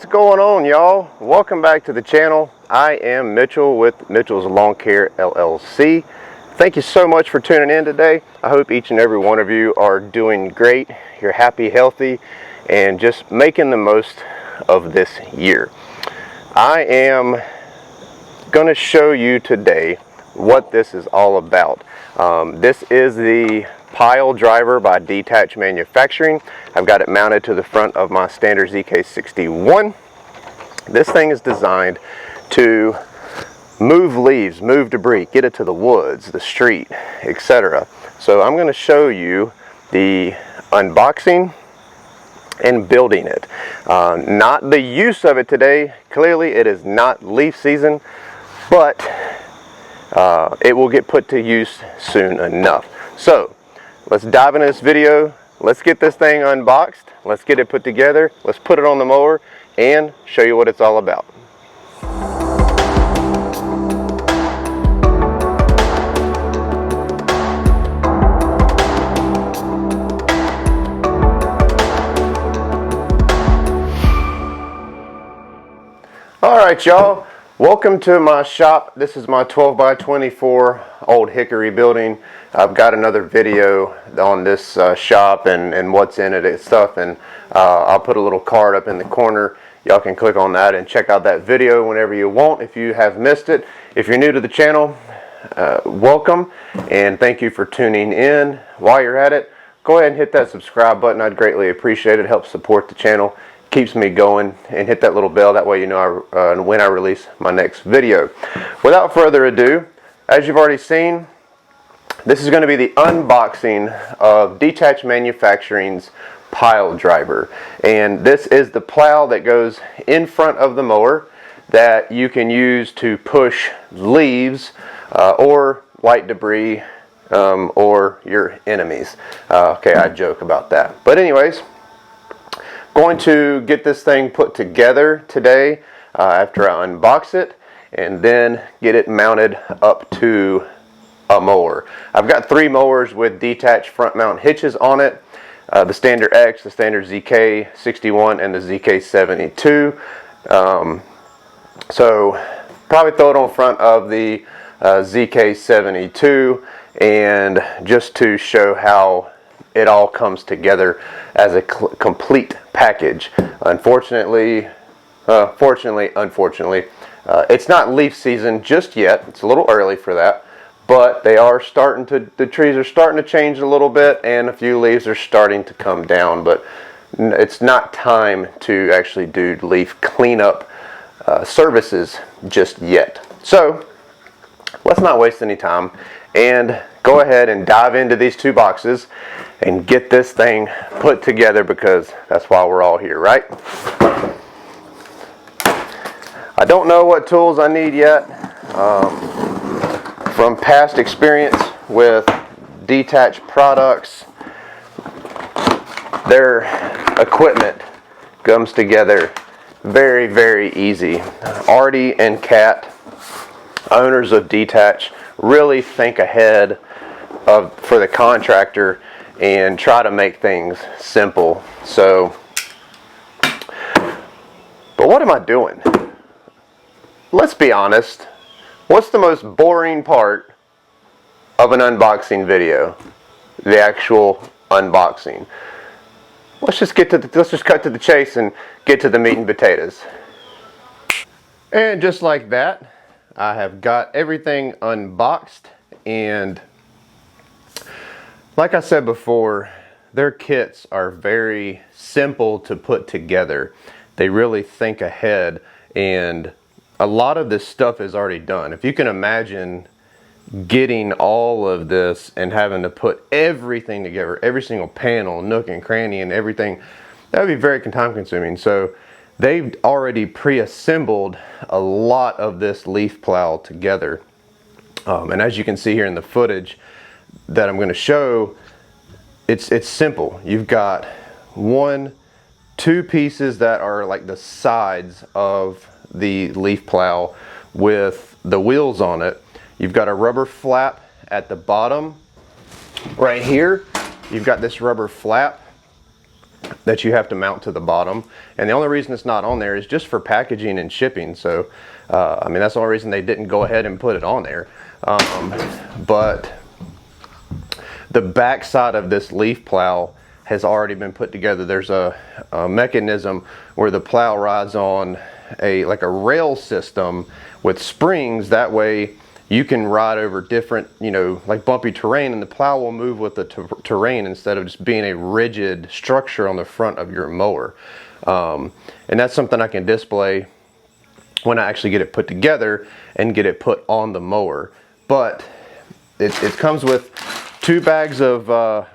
going on, y'all? Welcome back to the channel. I am Mitchell with Mitchell's Lawn Care LLC. Thank you so much for tuning in today. I hope each and every one of you are doing great. You're happy, healthy, and just making the most of this year. I am going to show you today what this is all about. This is the pile driver by Detach manufacturing. I've got it mounted to the front of my standard ZK61. This thing is designed to move leaves, move debris, get it to the woods, the street, etc. So I'm going to show you the unboxing and building it. Not the use of it today. Clearly it is not leaf season, but it will get put to use soon enough. So let's dive into this video. Let's get this thing unboxed. Let's get it put together. Let's put it on the mower and show you what it's all about. All right, y'all. Welcome to my shop. This is my 12 by 24 old hickory building. I've got another video on this shop and what's in it and stuff, and I'll put a little card up in the corner. Y'all can click on that and check out that video whenever you want if you have missed it. If you're new to the channel, welcome and thank you for tuning in. While you're at it, go ahead and hit that subscribe button. I'd greatly appreciate it. It helps support the channel, keeps me going, and hit that little bell. That way you know when I release my next video. Without further ado, as you've already seen, this is going to be the unboxing of Detach Manufacturing's pile driver. And this is the plow that goes in front of the mower that you can use to push leaves or white debris or your enemies. Okay, I joke about that. But anyways, going to get this thing put together today after I unbox it, and then get it mounted up to a mower. I've got 3 mowers with Detach front mount hitches on it. The standard X, the standard ZK61, and the ZK72. So probably throw it on front of the ZK72, and just to show how it all comes together as a complete package. Unfortunately, it's not leaf season just yet. It's a little early for that, but they are starting to, the trees are starting to change a little bit, and a few leaves are starting to come down, but it's not time to actually do leaf cleanup services just yet. So let's not waste any time and go ahead and dive into these 2 boxes and get this thing put together, because that's why we're all here, right? I don't know what tools I need yet. From past experience with Detach products, their equipment comes together very, very easy. Artie and Kat, owners of Detach, really think ahead for the contractor and try to make things simple. So, but what am I doing? Let's be honest. What's the most boring part of an unboxing video? The actual unboxing. Let's just cut to the chase and get to the meat and potatoes. And just like that, I have got everything unboxed, and like I said before, their kits are very simple to put together. They really think ahead, and a lot of this stuff is already done. If you can imagine getting all of this and having to put everything together, every single panel, nook and cranny and everything, that would be very time consuming. So they've already pre-assembled a lot of this leaf plow together. And as you can see here in the footage that I'm going to show, it's simple. You've got 2 pieces that are like the sides of the leaf plow with the wheels on it. You've got a rubber flap at the bottom right here. You've got this rubber flap that you have to mount to the bottom, and the only reason it's not on there is just for packaging and shipping. So I mean, that's the only reason they didn't go ahead and put it on there. But the back side of this leaf plow has already been put together. There's a mechanism where the plow rides on like a rail system with springs. That way you can ride over different, like bumpy terrain, and the plow will move with the terrain instead of just being a rigid structure on the front of your mower. And that's something I can display when I actually get it put together and get it put on the mower. But it comes with 2 bags of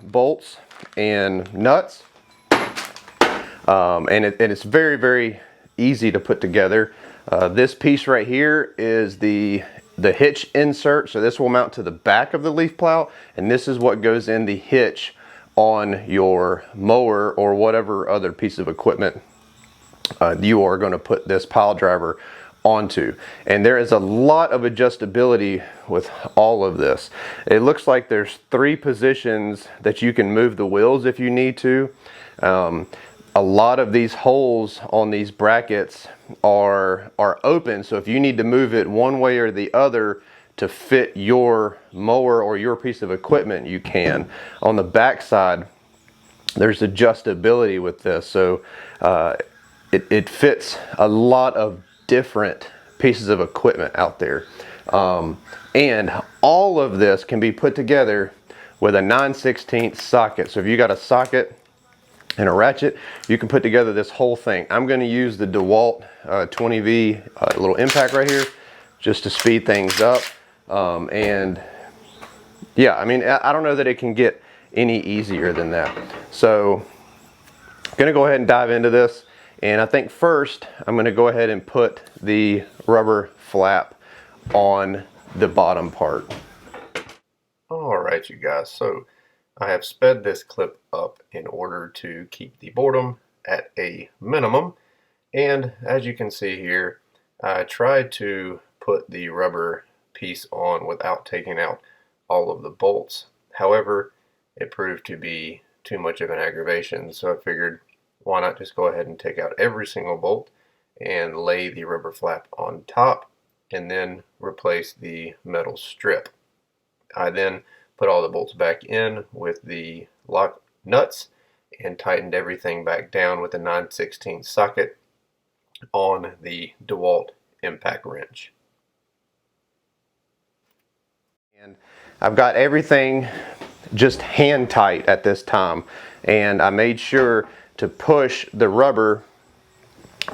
bolts and nuts, and it's very, very easy to put together. This piece right here is the hitch insert, so this will mount to the back of the leaf plow, and this is what goes in the hitch on your mower or whatever other piece of equipment you are going to put this pile driver onto. And there is a lot of adjustability with all of this. It looks like there's 3 positions that you can move the wheels if you need to. A lot of these holes on these brackets are open, so if you need to move it one way or the other to fit your mower or your piece of equipment, you can. On the back side, there's adjustability with this, so it fits a lot of different pieces of equipment out there. And all of this can be put together with a 9/16 socket. So if you got a socket and a ratchet, you can put together this whole thing. I'm going to use the DeWalt 20V little impact right here just to speed things up. And yeah, I mean, I don't know that it can get any easier than that. So I'm going to go ahead and dive into this. And I think first I'm going to go ahead and put the rubber flap on the bottom part. Alright you guys, so I have sped this clip up in order to keep the boredom at a minimum. And as you can see here, I tried to put the rubber piece on without taking out all of the bolts. However, it proved to be too much of an aggravation, so I figured, why not just go ahead and take out every single bolt and lay the rubber flap on top and then replace the metal strip. I then put all the bolts back in with the lock nuts and tightened everything back down with a 9/16 socket on the DeWalt impact wrench. And I've got everything just hand tight at this time, and I made sure to push the rubber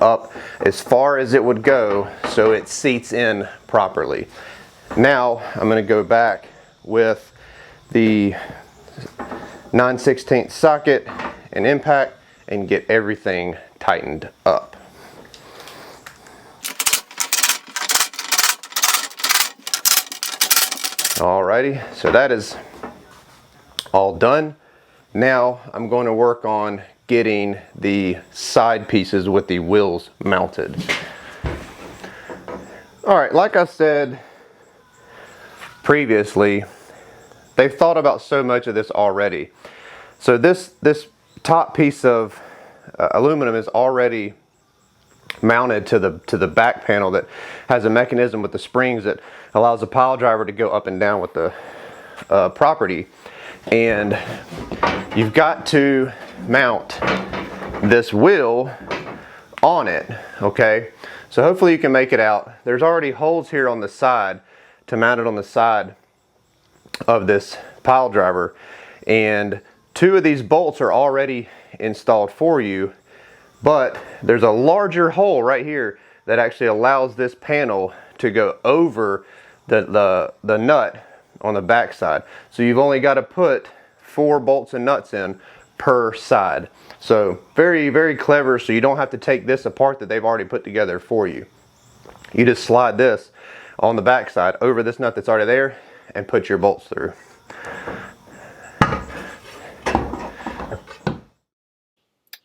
up as far as it would go so it seats in properly. Now I'm going to go back with the 9/16 socket and impact and get everything tightened up. Alrighty, so that is all done. Now I'm going to work on getting the side pieces with the wheels mounted. Alright, like I said previously, they've thought about so much of this already. So this top piece of aluminum is already mounted to the back panel that has a mechanism with the springs that allows the pile driver to go up and down with the property. And you've got to mount this wheel on it, okay? So hopefully you can make it out. There's already holes here on the side to mount it on the side of this pile driver, and 2 of these bolts are already installed for you, but there's a larger hole right here that actually allows this panel to go over the nut on the back side. So you've only got to put 4 bolts and nuts in per side. So very, very clever, so you don't have to take this apart that they've already put together for you. You just slide this on the back side over this nut that's already there and put your bolts through.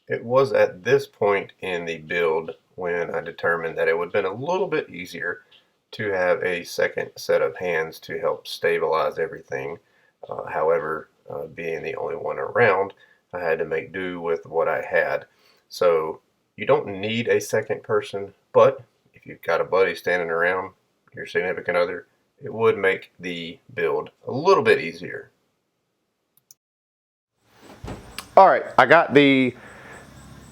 It was at this point in the build when I determined that it would have been a little bit easier to have a second set of hands to help stabilize everything. However, being the only one around, I had to make do with what I had. So you don't need a second person, but if you've got a buddy standing around, your significant other, it would make the build a little bit easier. All right, I got the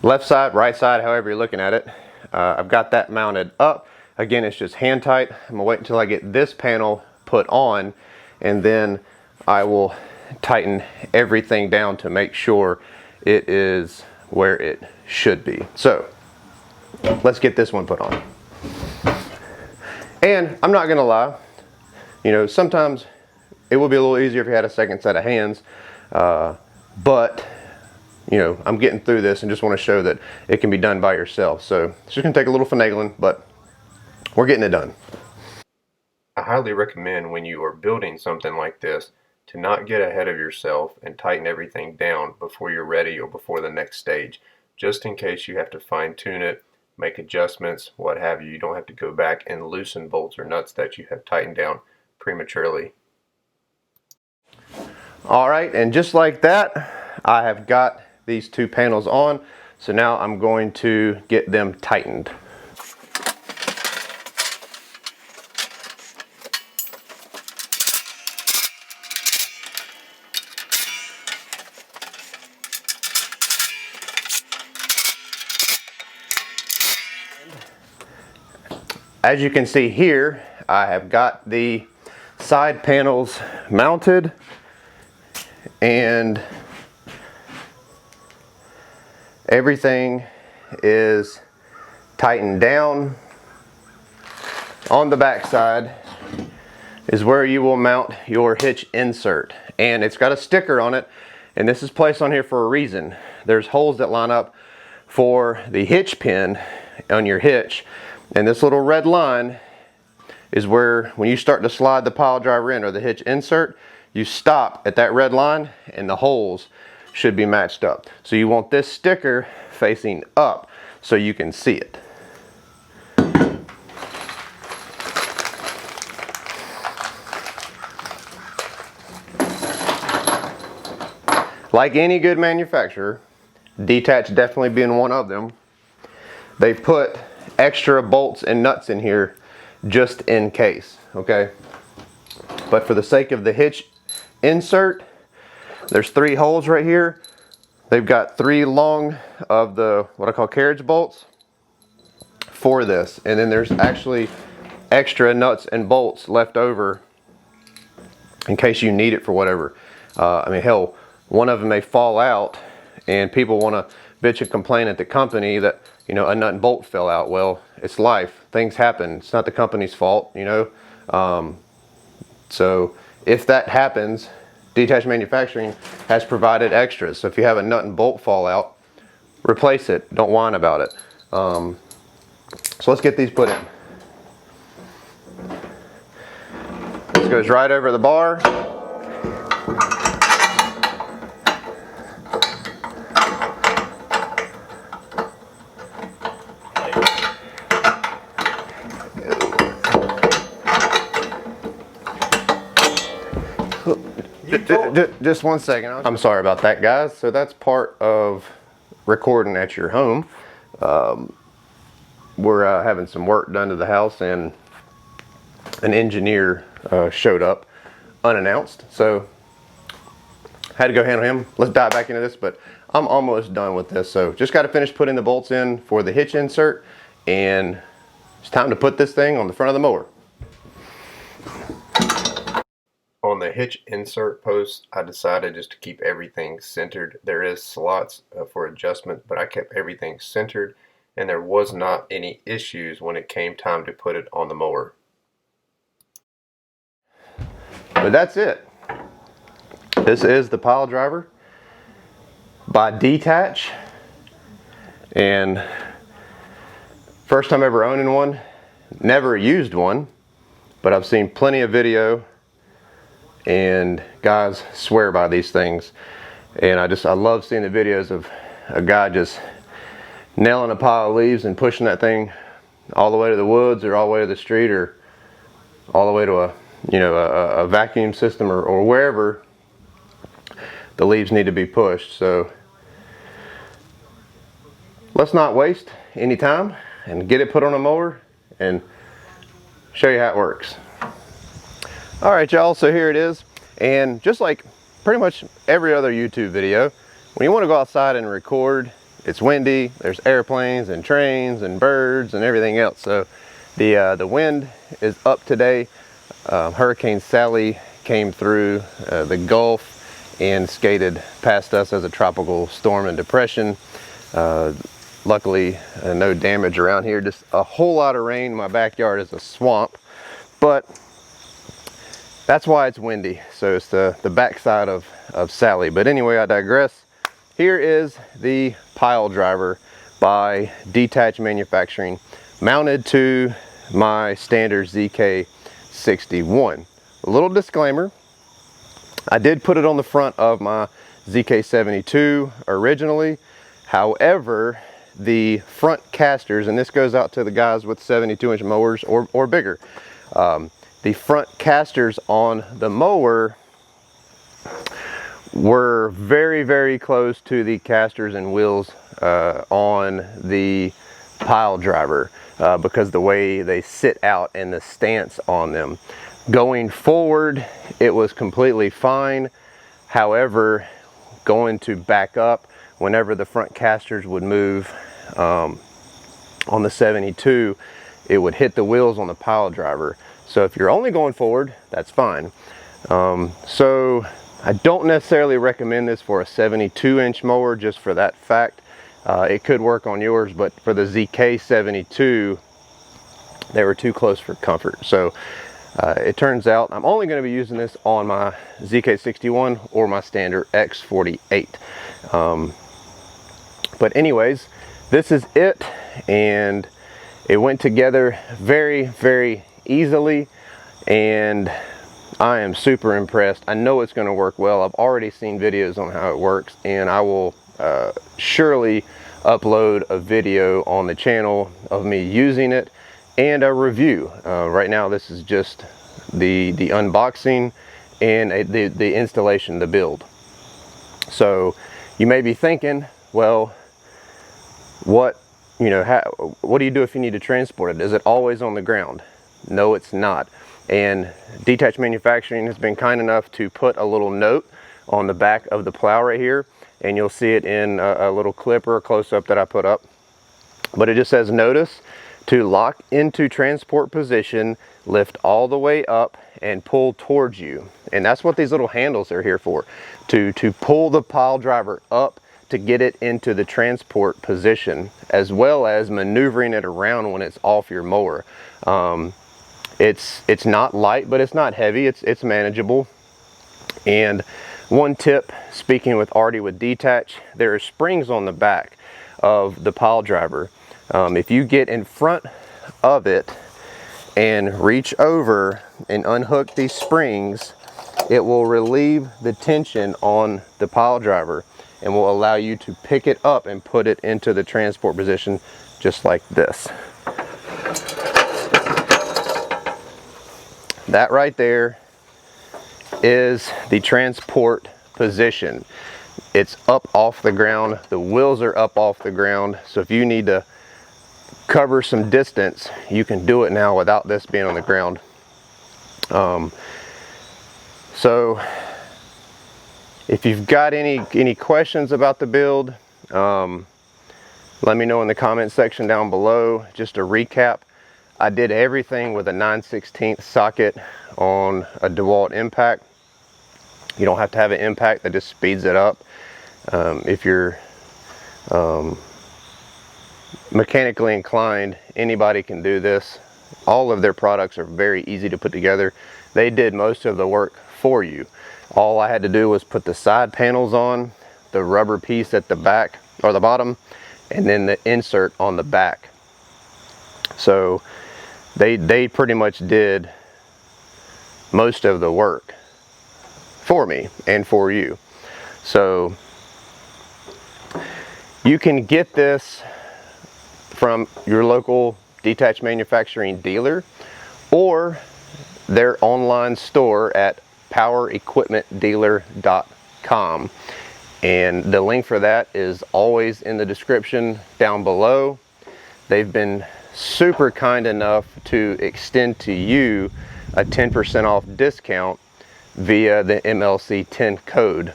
left side, right side, however you're looking at it. I've got that mounted up. Again, it's just hand tight. I'm gonna wait until I get this panel put on, and then I will tighten everything down to make sure it is where it should be. So let's get this one put on. And I'm not gonna lie, you know, sometimes it would be a little easier if you had a second set of hands, but you know, I'm getting through this and just want to show that it can be done by yourself. So it's just gonna take a little finagling, but we're getting it done. I highly recommend when you are building something like this to not get ahead of yourself and tighten everything down before you're ready or before the next stage, just in case you have to fine tune it, make adjustments, what have you. You don't have to go back and loosen bolts or nuts that you have tightened down prematurely. All right, and just like that, I have got these two panels on. So now I'm going to get them tightened. As you can see here, I have got the side panels mounted, and everything is tightened down. On the back side is where you will mount your hitch insert, and it's got a sticker on it, and this is placed on here for a reason. There's holes that line up for the hitch pin on your hitch, and this little red line is where, when you start to slide the pile driver in or the hitch insert, you stop at that red line and the holes should be matched up. So you want this sticker facing up so you can see it. Like any good manufacturer, Detach definitely being one of them, they put extra bolts and nuts in here just in case, okay? But for the sake of the hitch insert, there's 3 holes right here. They've got 3 long of the, what I call carriage bolts for this. And then there's actually extra nuts and bolts left over in case you need it for whatever. I mean, hell, one of them may fall out and people want to bitch and complain at the company that, you know, a nut and bolt fell out. Well, it's life. Things happen. It's not the company's fault, you know. So if that happens, Detach Manufacturing has provided extras. So if you have a nut and bolt fall out, replace it. Don't whine about it. So let's get these put in. This goes right over the bar. Just one second. I'm sorry about that, guys. So that's part of recording at your home. We're having some work done to the house, and an engineer showed up unannounced. So had to go handle him. Let's dive back into this, but I'm almost done with this. So just got to finish putting the bolts in for the hitch insert, and it's time to put this thing on the front of the mower. On the hitch insert post, I decided just to keep everything centered. There is slots for adjustment, but I kept everything centered, and there was not any issues when it came time to put it on the mower. But that's it. This is the pile driver by Detach, and first time ever owning one. Never used one, but I've seen plenty of video, and guys swear by these things. And I love seeing the videos of a guy just nailing a pile of leaves and pushing that thing all the way to the woods, or all the way to the street, or all the way to a vacuum system, or wherever the leaves need to be pushed. So let's not waste any time and get it put on a mower and show you how it works. All right, y'all, so here it is. And just like pretty much every other YouTube video, when you want to go outside and record, it's windy, there's airplanes and trains and birds and everything else. So the wind is up today. Hurricane Sally came through the Gulf and skated past us as a tropical storm and depression. Luckily, no damage around here, just a whole lot of rain. My backyard is a swamp, but that's why it's windy. So it's the backside of Sally. But anyway, I digress. Here is the pile driver by Detach Manufacturing, mounted to my standard ZK61. A little disclaimer, I did put it on the front of my ZK72 originally. However, the front casters, and this goes out to the guys with 72-inch mowers or bigger, the front casters on the mower were very, very close to the casters and wheels on the pile driver because the way they sit out and the stance on them. Going forward, it was completely fine. However, going to back up, whenever the front casters would move on the 72, it would hit the wheels on the pile driver. So if you're only going forward, that's fine. So I don't necessarily recommend this for a 72-inch mower just for that fact. It could work on yours, but for the ZK72, they were too close for comfort. So it turns out I'm only going to be using this on my ZK61 or my standard X48. But anyways, this is it, and it went together very, very easily, and I am super impressed. I know it's going to work well. I've already seen videos on how it works, and I will surely upload a video on the channel of me using it and a review. Right now this is just the unboxing and the installation, the build. So you may be thinking, well, what do you do if you need to transport it? Is it always on the ground? No, it's not. And Detach Manufacturing has been kind enough to put a little note on the back of the plow right here, and you'll see it in a little clip or a close-up that I put up. But it just says, notice to lock into transport position, lift all the way up and pull towards you. And that's what these little handles are here for, to pull the pile driver up to get it into the transport position, as well as maneuvering it around when it's off your mower. It's not light, but it's not heavy. It's manageable. And one tip, speaking with Artie with Detach, there are springs on the back of the pile driver. If you get in front of it and reach over and unhook these springs, it will relieve the tension on the pile driver and will allow you to pick it up and put it into the transport position just like this. That right there is the transport position. It's up off the ground. The wheels are up off the ground. So if you need to cover some distance, you can do it now without this being on the ground. So if you've got any questions about the build, let me know in the comment section down below. Just a recap, I did everything with a 9/16 socket on a DeWalt impact. You don't have to have an impact, that just speeds it up. If you're mechanically inclined, anybody can do this. All of their products are very easy to put together. They did most of the work for you. All I had to do was put the side panels on, the rubber piece at the back or the bottom, and then the insert on the back. So they pretty much did most of the work for me and for you. So you can get this from your local Detach Manufacturing dealer or their online store at powerequipmentdealer.com. and the link for that is always in the description down below. They've been super kind enough to extend to you a 10% off discount via the MLC 10 code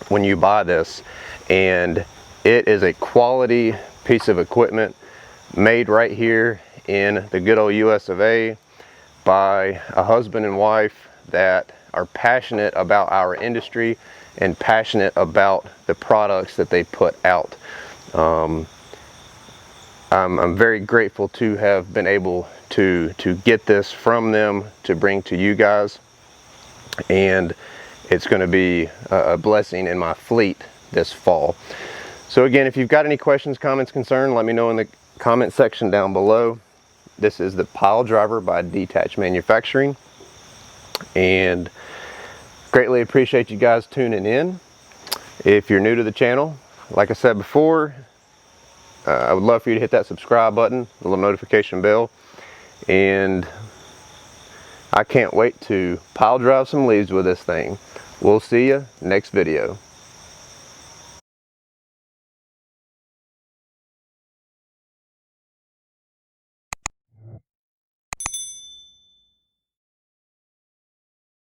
when you buy this, and it is a quality piece of equipment made right here in the good old US of A by a husband and wife that are passionate about our industry and passionate about the products that they put out. I'm very grateful to have been able to get this from them to bring to you guys, and it's going to be a blessing in my fleet this fall. So again, if you've got any questions, comments, concerns, let me know in the comment section down below. This is the pile driver by Detach Manufacturing, and greatly appreciate you guys tuning in. If you're new to the channel, like I said before, I would love for you to hit that subscribe button, the little notification bell, and I can't wait to pile drive some leaves with this thing. We'll see you next video.